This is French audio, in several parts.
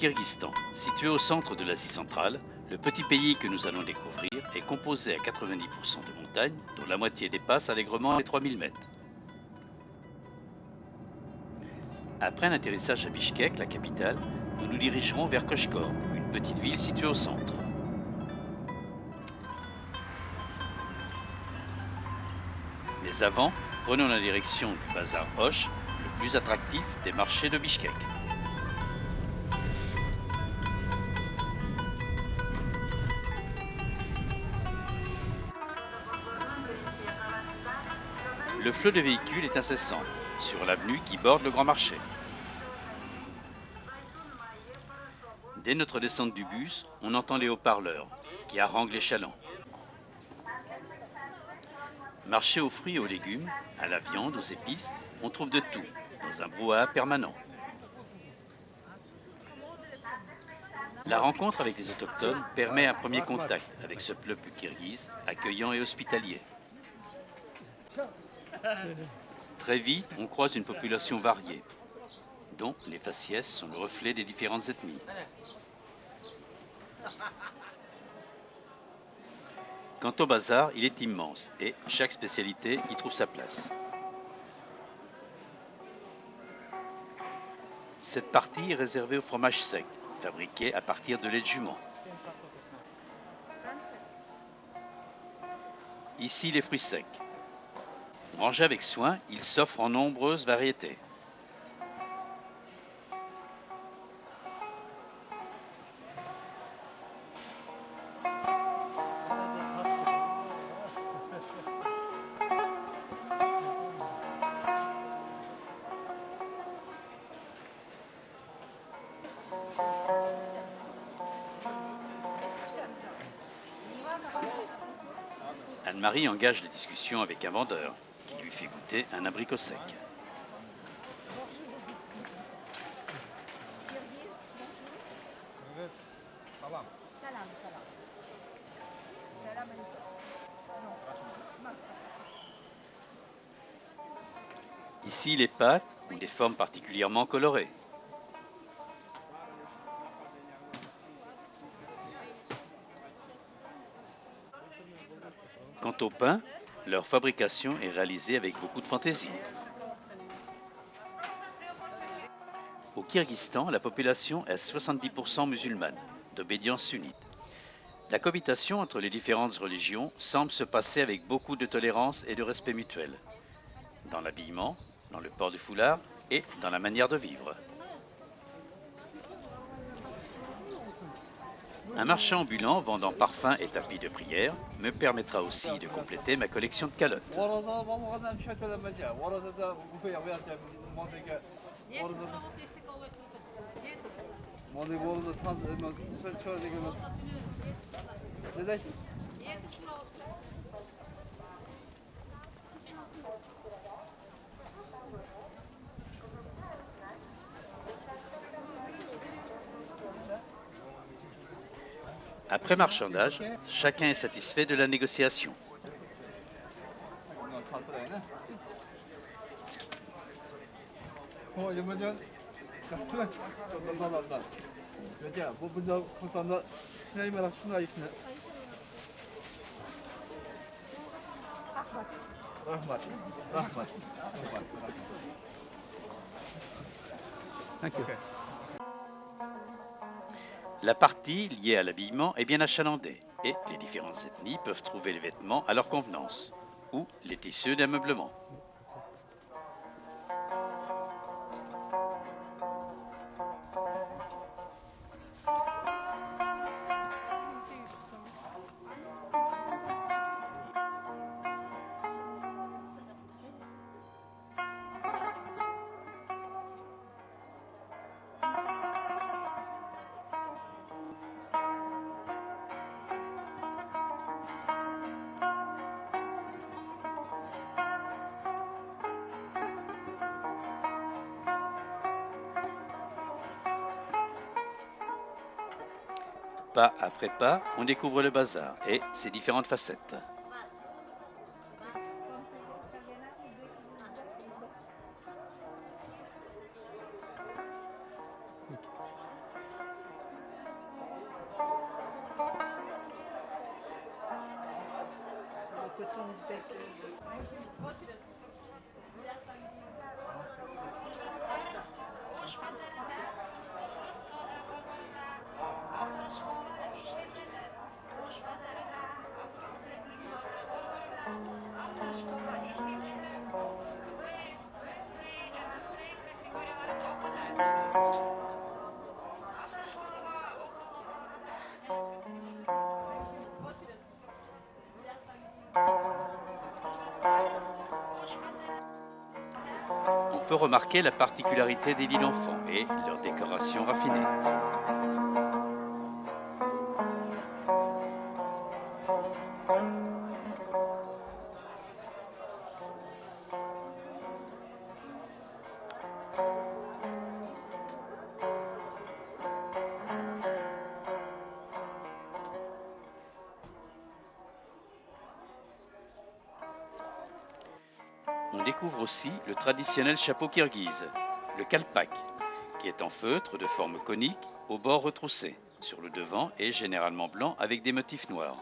Kirghizistan, situé au centre de l'Asie centrale, le petit pays que nous allons découvrir est composé à 90% de montagnes, dont la moitié dépasse allègrement les 3000 mètres. Après un atterrissage à Bishkek, la capitale, nous nous dirigerons vers Koshkor, une petite ville située au centre. Mais avant, prenons la direction du bazar Osh, le plus attractif des marchés de Bishkek. Le flot de véhicules est incessant, sur l'avenue qui borde le grand marché. Dès notre descente du bus, on entend les haut-parleurs, qui haranguent les chalands. Marché aux fruits et aux légumes, à la viande, aux épices, on trouve de tout, dans un brouhaha permanent. La rencontre avec les autochtones permet un premier contact avec ce peuple kirghize, accueillant et hospitalier. Très vite, on croise une population variée, dont les faciès sont le reflet des différentes ethnies. Quant au bazar, il est immense et chaque spécialité y trouve sa place. Cette partie est réservée au fromage sec, fabriqué à partir de lait de jument. Ici, les fruits secs. Rangés avec soin, ils s'offrent en nombreuses variétés. Anne-Marie engage la discussion avec un vendeur, qui lui fait goûter un abricot sec. Ici, les pâtes ont des formes particulièrement colorées. Quant au pain, leur fabrication est réalisée avec beaucoup de fantaisie. Au Kirghizistan, la population est 70% musulmane, d'obédience sunnite. La cohabitation entre les différentes religions semble se passer avec beaucoup de tolérance et de respect mutuel, dans l'habillement, dans le port du foulard et dans la manière de vivre. Un marchand ambulant vendant parfums et tapis de prière me permettra aussi de compléter ma collection de calottes. Après marchandage, chacun est satisfait de la négociation. La partie liée à l'habillement est bien achalandée et les différentes ethnies peuvent trouver les vêtements à leur convenance ou les tissus d'ameublement. Pas après pas, on découvre le bazar et ses différentes facettes. On peut remarquer la particularité des lits d'enfants et leur décoration raffinée. On découvre aussi le traditionnel chapeau kirghize, le kalpak, qui est en feutre de forme conique, aux bords retroussés. Sur le devant est généralement blanc avec des motifs noirs.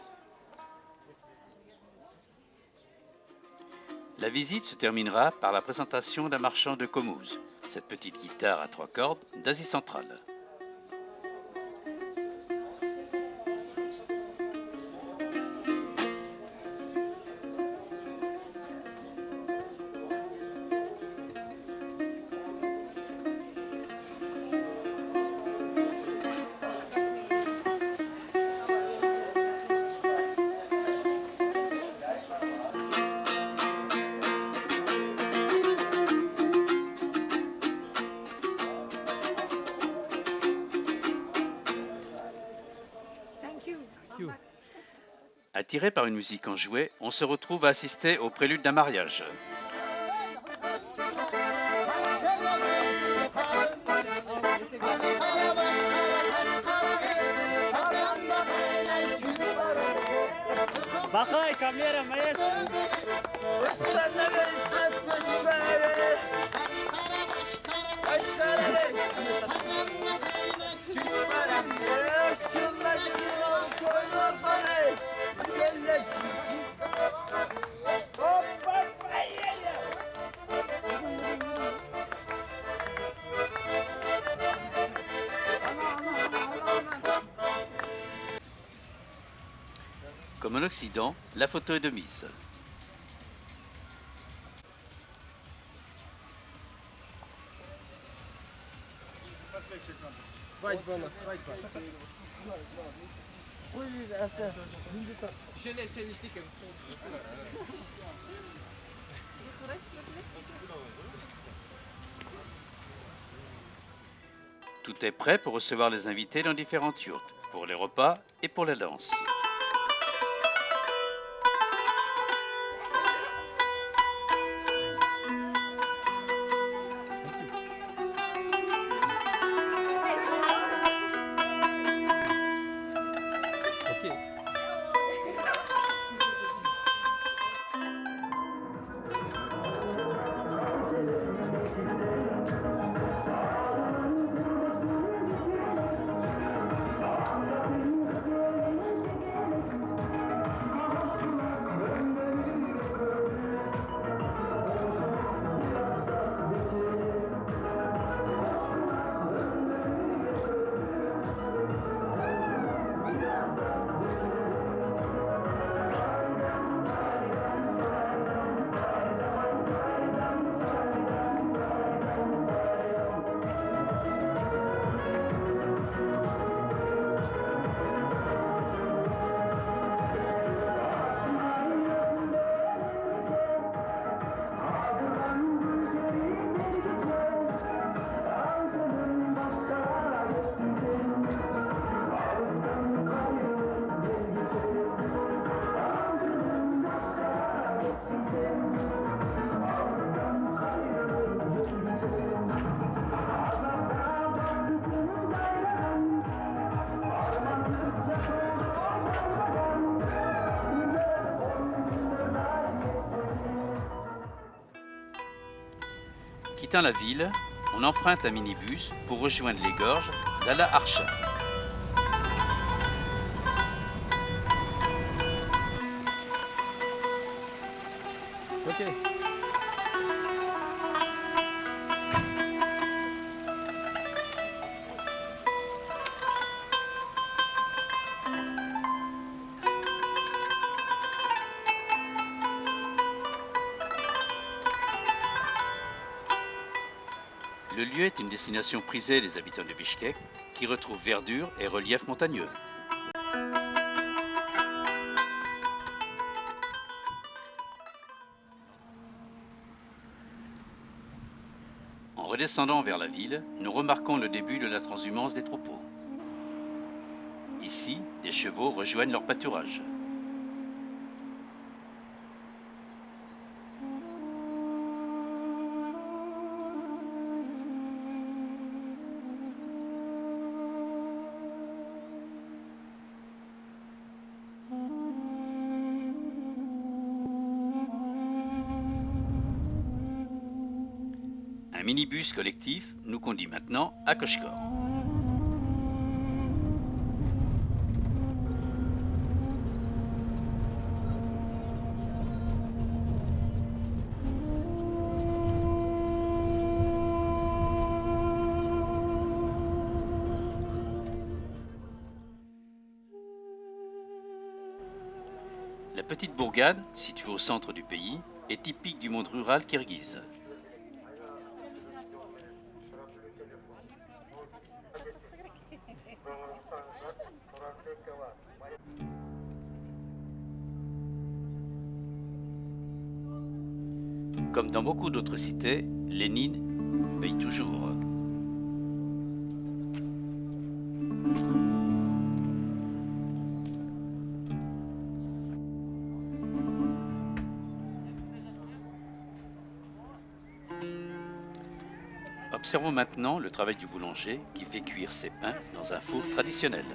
La visite se terminera par la présentation d'un marchand de Komuz, cette petite guitare à 3 cordes d'Asie centrale. Attiré par une musique enjouée, on se retrouve à assister au prélude d'un mariage. Bakay kamera maestro. Comme en Occident, la photo est de mise. Tout est prêt pour recevoir les invités dans différentes yourtes, pour les repas et pour la danse. Quittant la ville, on emprunte un minibus pour rejoindre les gorges d'Ala Archa. Okay. Le lieu est une destination prisée des habitants de Bichkek qui retrouvent verdure et relief montagneux. En redescendant vers la ville, nous remarquons le début de la transhumance des troupeaux. Ici, des chevaux rejoignent leur pâturage. Un minibus collectif nous conduit maintenant à Koshkor. La petite bourgade, située au centre du pays, est typique du monde rural kirghize. Comme dans beaucoup d'autres cités, Lénine paye toujours. Observons maintenant le travail du boulanger qui fait cuire ses pains dans un four traditionnel.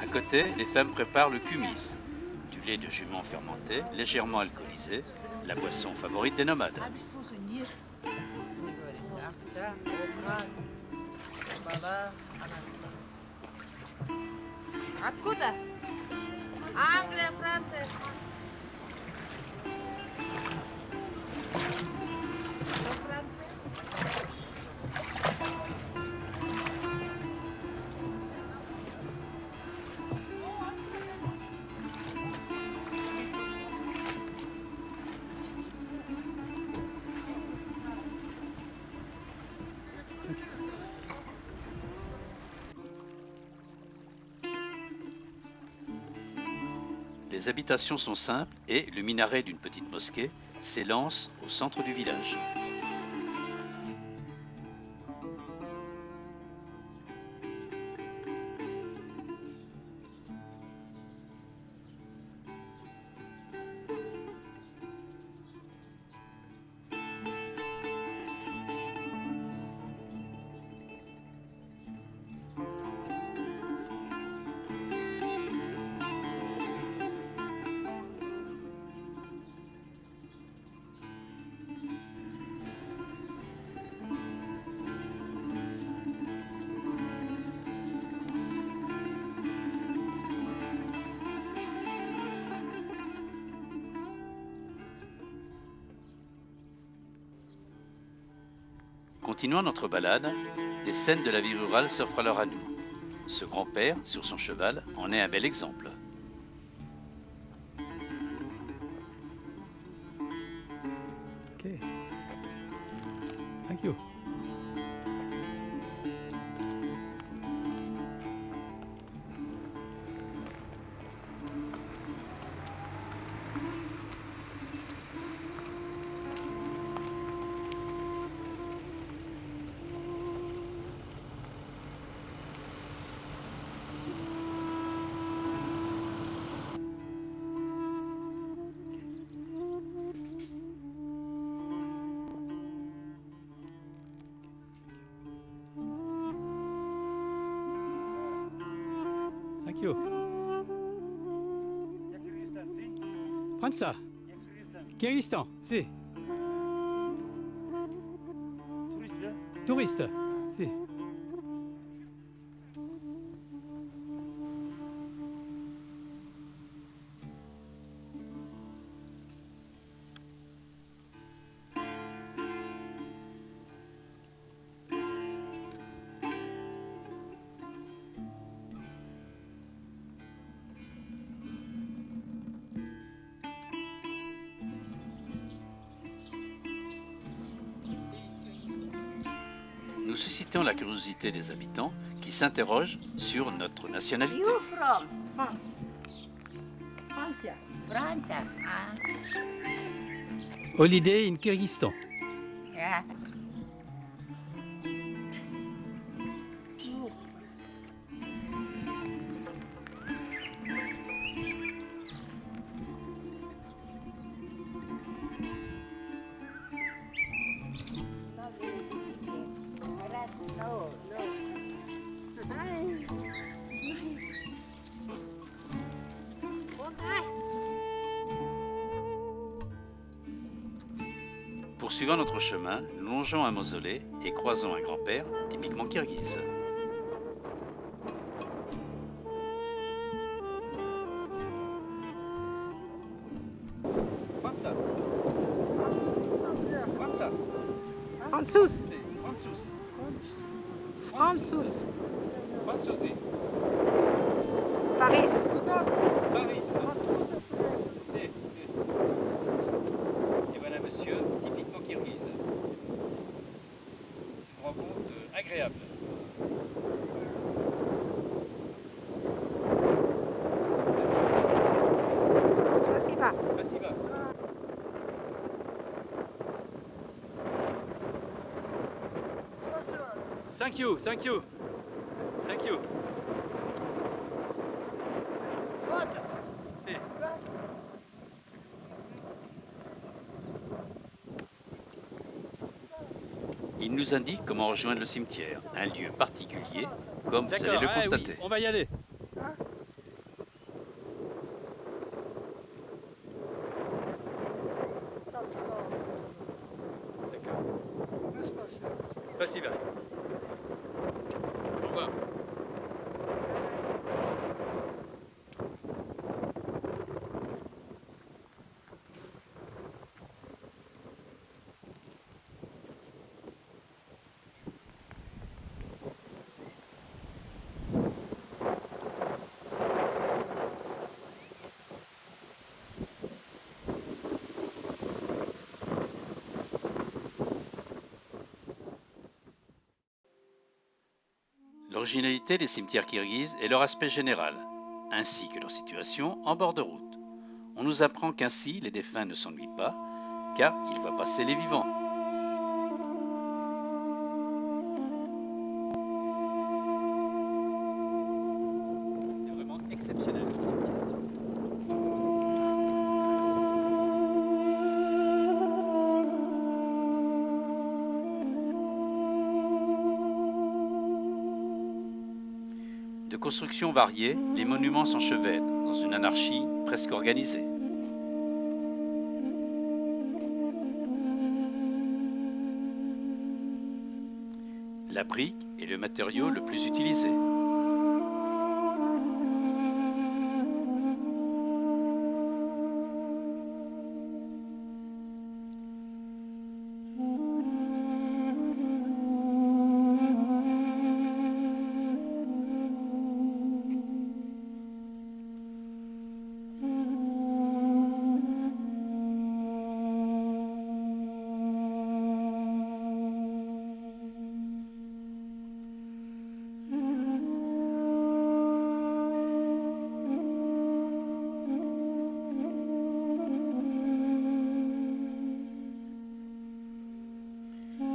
À côté, les femmes préparent le kumis, du lait de jument fermenté, légèrement alcoolisé, la boisson favorite des nomades. Откуда? Англия, Франция. Les habitations sont simples et le minaret d'une petite mosquée s'élance au centre du village. Continuant notre balade, des scènes de la vie rurale s'offrent alors à nous. Ce grand-père, sur son cheval, en est un bel exemple. Okay. Thank you. Franța. Kyrgyzstan, si. Touriste, si. Nous suscitons la curiosité des habitants qui s'interrogent sur notre nationalité. You from France? Francia. Francia. Ah, Holiday in Kyrgyzstan. yeah. No, no. Poursuivant notre chemin, nous longeons un mausolée et croisons un grand-père typiquement kirghize. Franța. Franța. Franțuz. C'est Franțuz. Franțuz. Franțuzi. Paris. Paris. C'est. Et voilà monsieur, typiquement kirghize. C'est une rencontre agréable. Spasiba. Спасибо. Thank you, thank you. Thank you. Si. Il nous indique comment rejoindre le cimetière, un lieu particulier, comme vous allez D'accord, le ah constater. oui, on va y aller. D'accord. Спасибо. Au revoir. L'originalité des cimetières kirghizes est leur aspect général, ainsi que leur situation en bord de route. On nous apprend qu'ainsi les défunts ne s'ennuient pas, car ils voient passer les vivants. C'est vraiment exceptionnel comme cimetière. De constructions variées, les monuments s'enchevêtrent dans une anarchie presque organisée. La brique est le matériau le plus utilisé.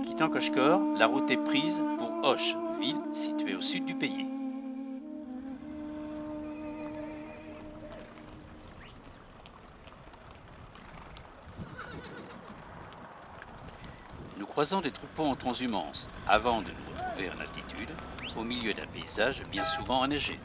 Quittant Koshkor, la route est prise pour Osh, ville située au sud du pays. Nous croisons des troupeaux en transhumance avant de nous retrouver en altitude, au milieu d'un paysage bien souvent enneigé.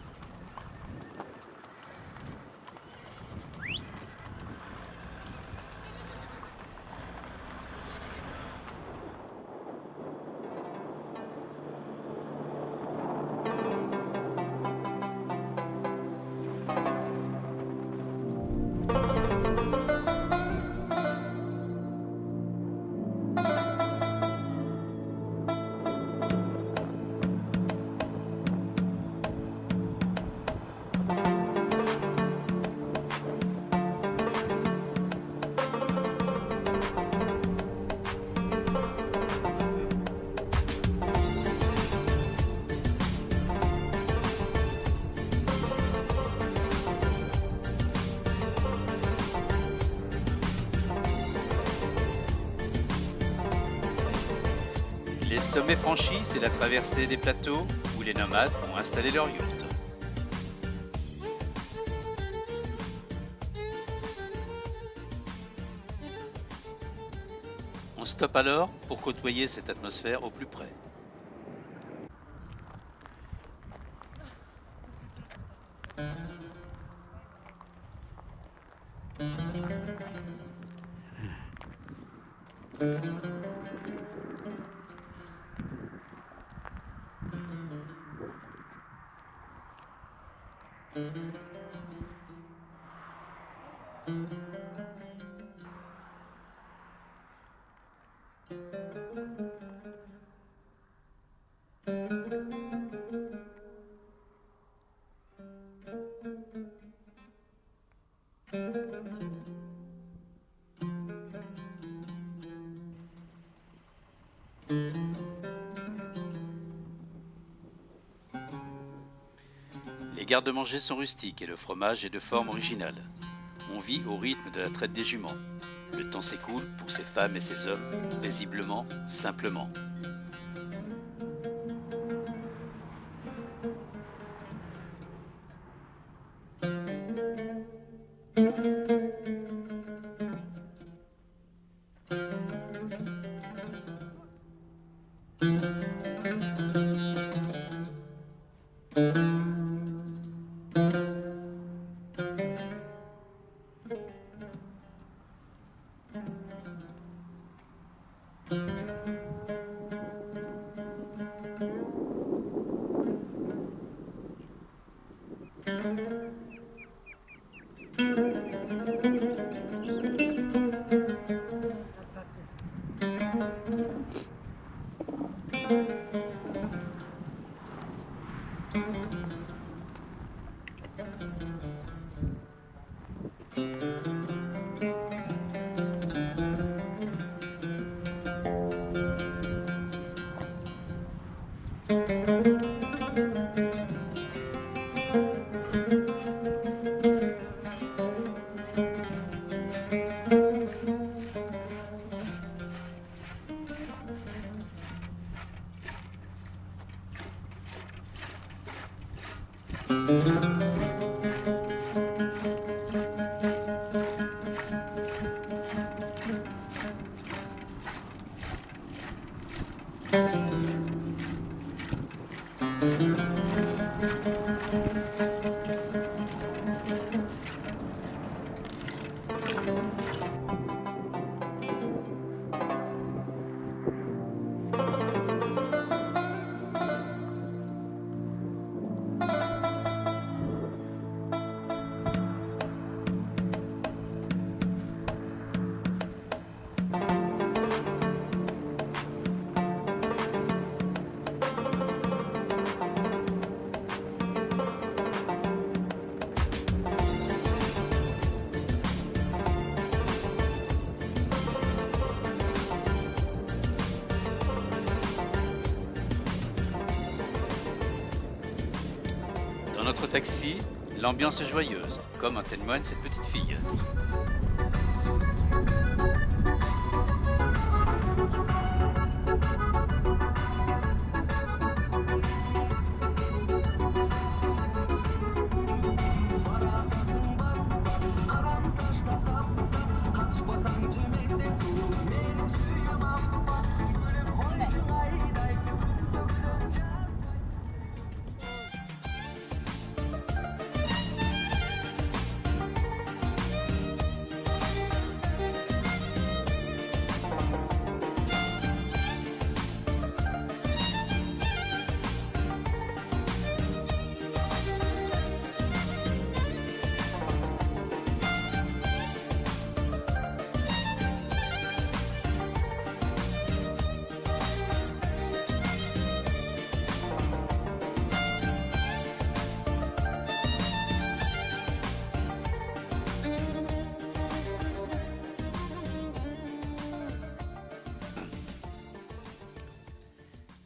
sommets franchis, c'est la traversée des plateaux où les nomades ont installé leur yourte. On stoppe alors pour côtoyer cette atmosphère au plus près. Les garde-manger sont rustiques et le fromage est de forme originale. On vit au rythme de la traite des juments. Le temps s'écoule pour ces femmes et ces hommes, paisiblement, simplement. Dans notre taxi, l'ambiance est joyeuse, comme en témoigne cette petite fille.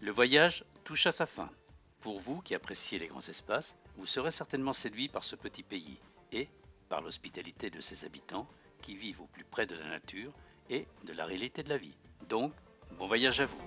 Le voyage touche à sa fin. Pour vous qui appréciez les grands espaces, vous serez certainement séduit par ce petit pays et par l'hospitalité de ses habitants qui vivent au plus près de la nature et de la réalité de la vie. Donc, bon voyage à vous!